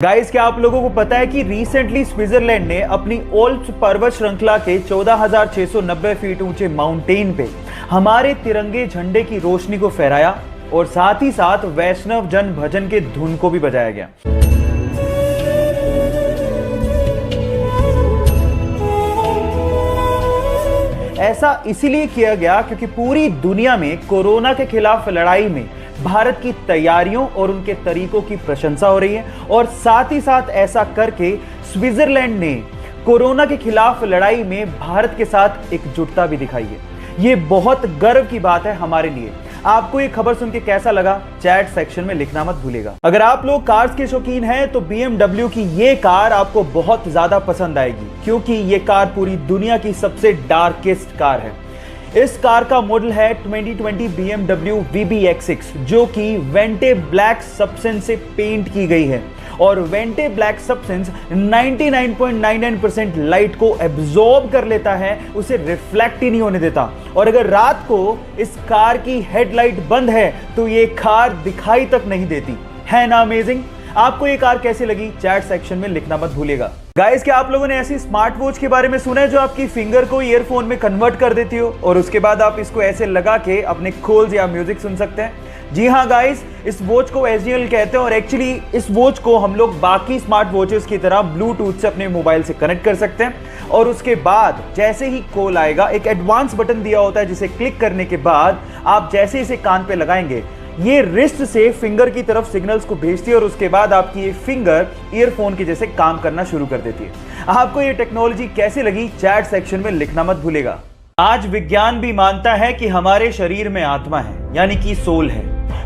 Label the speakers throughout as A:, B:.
A: Guys, क्या आप लोगों को पता है कि रिसेंटली स्विट्जरलैंड ने अपनी ओल्प्स पर्वत श्रृंखला के 14,690 फीट ऊंचे माउंटेन पे हमारे तिरंगे झंडे की रोशनी को फहराया और साथ ही साथ वैष्णव जन भजन के धुन को भी बजाया गया। ऐसा इसीलिए किया गया क्योंकि पूरी दुनिया में कोरोना के खिलाफ लड़ाई में भारत की तैयारियों और उनके तरीकों की प्रशंसा हो रही है और साथ ही साथ ऐसा करके स्विट्जरलैंड ने कोरोना के खिलाफ लड़ाई में भारत के साथ एकजुटता भी दिखाई है। ये बहुत गर्व की बात है हमारे लिए। आपको ये खबर सुन के कैसा लगा, चैट सेक्शन में लिखना मत भूलिएगा। अगर आप लोग कार्स के शौकीन हैं तो BMW की ये कार आपको बहुत ज्यादा पसंद आएगी क्योंकि ये कार पूरी दुनिया की सबसे डार्केस्ट कार है। इस कार का मॉडल है 2020 BMW VBX6 जो कि वेंटे ब्लैक सब्सटेंस से पेंट की गई है और वेंटे ब्लैक सब्सटेंस 99.99% लाइट को एब्जॉर्ब कर लेता है, उसे रिफ्लेक्ट ही नहीं होने देता। और अगर रात को इस कार की हेडलाइट बंद है तो ये कार दिखाई तक नहीं देती। है ना अमेजिंग? आपको ये कार कैसी लगी, चैट सेक्शन में लिखना मत भूलिएगा। गाइस, क्या आप लोगों ने ऐसी स्मार्ट वॉच के बारे में सुना है जो आपकी फिंगर को ईयरफोन में कन्वर्ट कर देती हो और उसके बाद आप इसको ऐसे लगा के अपने खोल्स या म्यूजिक सुन सकते हैं? जी हाँ गाइस, इस वॉच को SGL कहते हैं और एक्चुअली इस वॉच को हम लोग बाकी स्मार्ट वॉचेस की तरह ब्लूटूथ से अपने मोबाइल से कनेक्ट कर सकते हैं और उसके बाद जैसे ही कॉल आएगा एक एडवांस बटन दिया होता है जिसे क्लिक करने के बाद आप जैसे इसे कान पे लगाएंगे ये रिस्ट से फिंगर की तरफ सिग्नल्स को भेजती है और उसके बाद आपकी ये फिंगर ईयरफोन के जैसे काम करना शुरू कर देती है। आपको ये टेक्नोलॉजी कैसी लगी, चैट सेक्शन में लिखना मत भूलिएगा। आज विज्ञान भी मानता है कि हमारे शरीर में आत्मा है, यानी कि सोल है,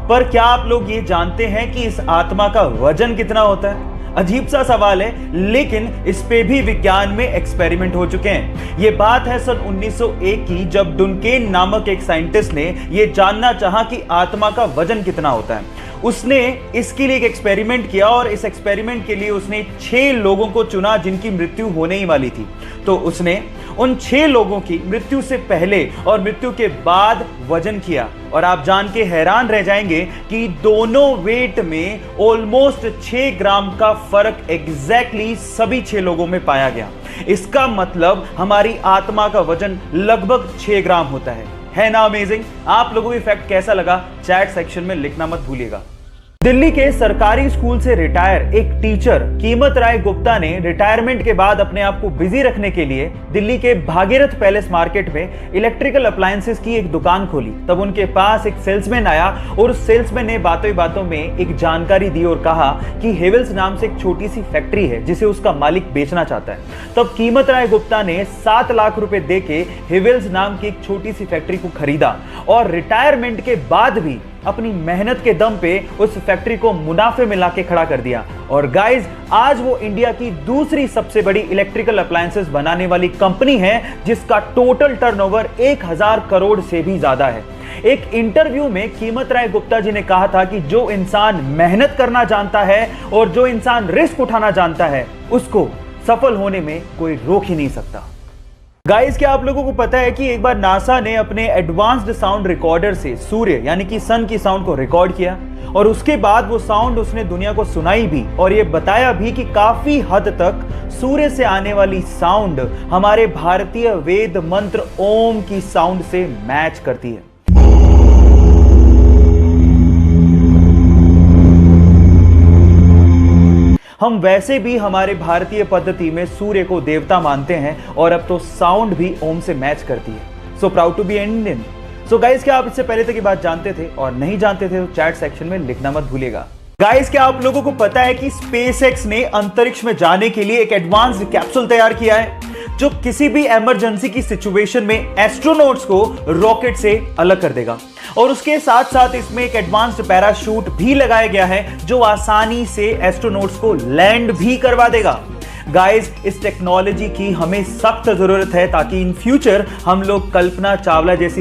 A: पर क्या आप लोग ये जानते हैं कि इस आत्मा का वजन कितना होता है? अजीब सा सवाल है, लेकिन इस पे भी विज्ञान में एक्सपेरिमेंट हो चुके हैं। ये बात है सन 1901 की, जब डुनकेन नामक एक साइंटिस्ट ने ये जानना चाहा कि आत्मा का वजन कितना होता है। उसने इसके लिए एक एक्सपेरिमेंट किया और इस एक्सपेरिमेंट के लिए उसने 6 लोगों को चुना जिनकी मृत्यु होने ही वाली थी। तो उसने उन 6 लोगों की मृत्यु से पहले और मृत्यु के बाद वजन किया और आप जान के हैरान रह जाएंगे कि दोनों वेट में ऑलमोस्ट 6 ग्राम का फर्क एग्जैक्टली सभी 6 लोगों में पाया गया। इसका मतलब हमारी आत्मा का वजन लगभग 6 ग्राम होता है ना अमेजिंग? आप लोगों को फैक्ट कैसा लगा, चैट सेक्शन में लिखना मत भूलिएगा। दिल्ली के सरकारी स्कूल से रिटायर एक टीचर कीमत राय गुप्ता ने रिटायरमेंट के बाद अपने आप को बिजी रखने के लिए दिल्ली के भागीरथ पैलेस मार्केट में इलेक्ट्रिकल अप्लायंसेस की एक दुकान खोली। तब उनके पास एक सेल्समैन आया और उस सेल्समैन ने बातों ही बातों में एक जानकारी दी और कहा कि हेवेल्स नाम से एक छोटी सी फैक्ट्री है जिसे उसका मालिक बेचना चाहता है। तब कीमत राय गुप्ता ने 7 लाख रुपए देके हेवेल्स नाम की एक छोटी सी फैक्ट्री को खरीदा और रिटायरमेंट के बाद भी अपनी मेहनत के दम पे उस फैक्ट्री को मुनाफे में लाके खड़ा कर दिया। और गाइस, आज वो इंडिया की दूसरी सबसे बड़ी इलेक्ट्रिकल अप्लायंसेस बनाने वाली कंपनी है जिसका टोटल टर्नओवर 1000 करोड़ से भी ज्यादा है। एक इंटरव्यू में कीमत राय गुप्ता जी ने कहा था कि जो इंसान मेहनत करना जानता है और जो इंसान रिस्क उठाना जानता है उसको सफल होने में कोई रोक ही नहीं सकता। गाइस, क्या आप लोगों को पता है कि एक बार नासा ने अपने एडवांस्ड साउंड रिकॉर्डर से सूर्य यानी कि सन की साउंड को रिकॉर्ड किया और उसके बाद वो साउंड उसने दुनिया को सुनाई भी और ये बताया भी कि काफी हद तक सूर्य से आने वाली साउंड हमारे भारतीय वेद मंत्र ओम की साउंड से मैच करती है। हम वैसे भी हमारे भारतीय पद्धति में सूर्य को देवता मानते हैं और अब तो साउंड भी ओम से मैच करती है। So proud to be Indian. So guys, क्या आप इससे पहले तक ये बात जानते थे और नहीं जानते थे तो चैट सेक्शन में लिखना मत भूलिएगा। गाइस, क्या आप लोगों को पता है कि SpaceX ने अंतरिक्ष में जाने के लिए एक एडवांस्ड कैप्सूल तैयार किया है जो किसी भी इमरजेंसी की सिचुएशन में एस्ट्रोनॉट्स को रॉकेट से अलग कर देगा और उसके साथ साथ इसमें एक एडवांस्ड पैराशूट भी लगाया गया है जो आसानी से एस्ट्रोनॉट्स को लैंड भी करवा देगा। गाइस, इस टेक्नोलॉजी की हमें सख्त जरूरत है ताकि इन फ्यूचर हम लोग कल्पना चावला जैसी